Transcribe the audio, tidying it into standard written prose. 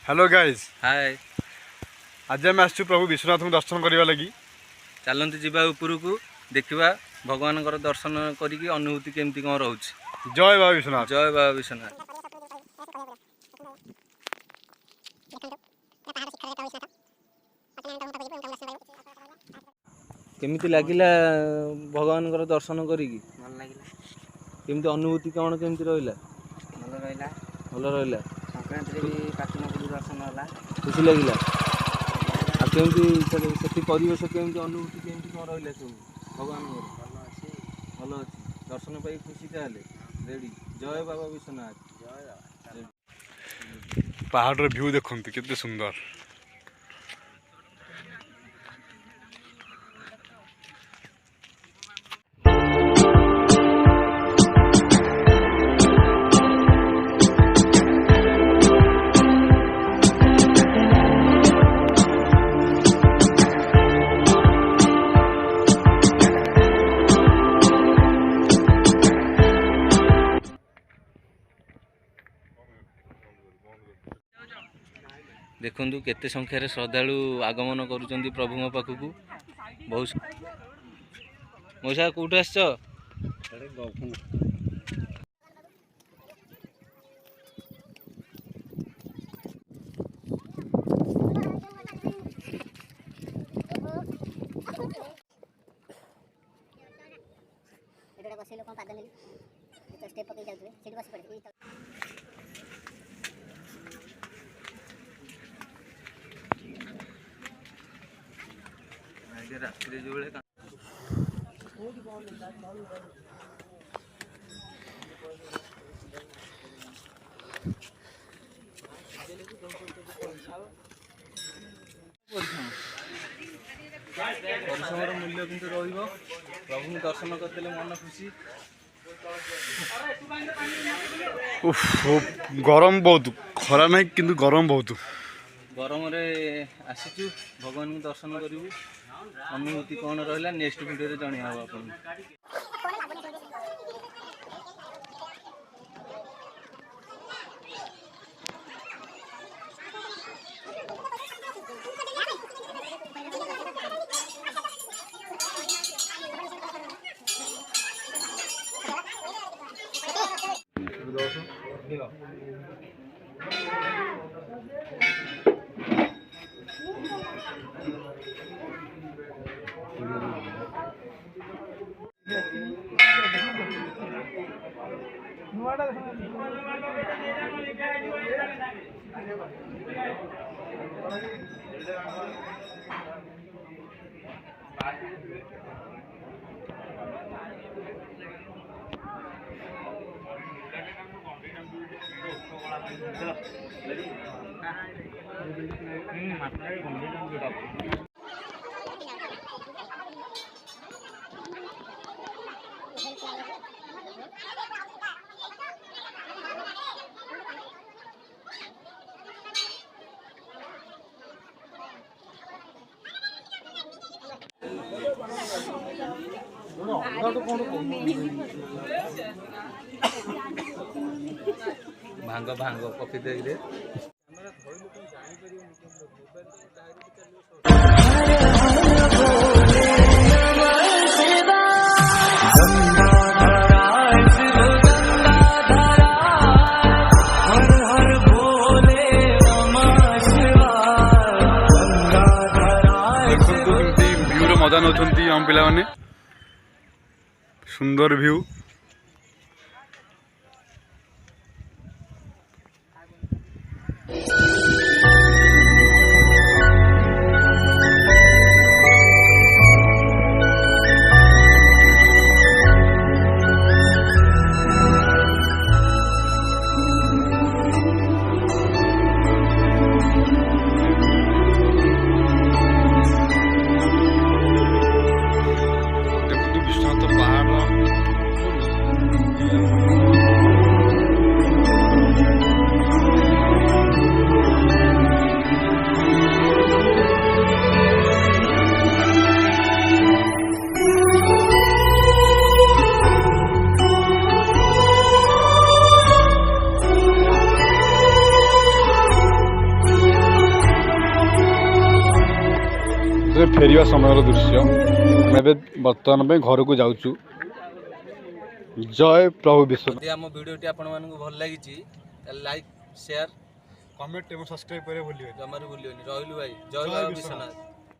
Hello guys हाय आज आम आसु प्रभु विश्वनाथ को दर्शन करने लगी। चलती जीवा ऊपर को देखा भगवान दर्शन करी अनुभूति केमती कौन रोच। जय बाबा विश्वनाथ। जय बाबा विश्वनाथ। केमिति लागिला भगवान दर्शन करी केमिति अनुभूति कौन केमिति रहिला? भल रहिला। संक्रांति भी पाटनपुर दर्शन होला। खुशी लगिला। आ केमिति सेठी परिवेश केमिति अनुभूति केमिति कौन रहिला सब भगवान भल अच्छी दर्शन पाई खुशी ताले रेडी। जय बाबा विश्वनाथ। पहाड़ व्यू देखते केते सुंदर। देखु केते संख्यार श्रद्धालु आगमन करुचंदी प्रभु पाखक। बहुत मौसा कौट आस रात्रि जो परिश्रम मूल्य किंतु रहिबो। प्रभु दर्शन करते मन खुशी। गरम बहुत, खरा नहीं किंतु गरम बहुत। गरम रे आसीचु भगवान को दर्शन करू। अनुभूति कौन रहा नेक्स्ट वीडियो जन आप। भांग भांग कॉफी दे रे। मजा नौ आम पिला माने सुंदर व्यू। विश्वनाथ पहाड़ फेरिया समय दृश्य मैं बर्तमान में घर को जाऊँ। जय प्रभु विश्वनाथ। यदि आम वीडियोटी आपण मानक भल लगी लाइक शेयर कमेंट एवं सब्सक्राइब करें भूलिए जमार भूलियोनी रही भाई जय बाबा विश्वनाथ।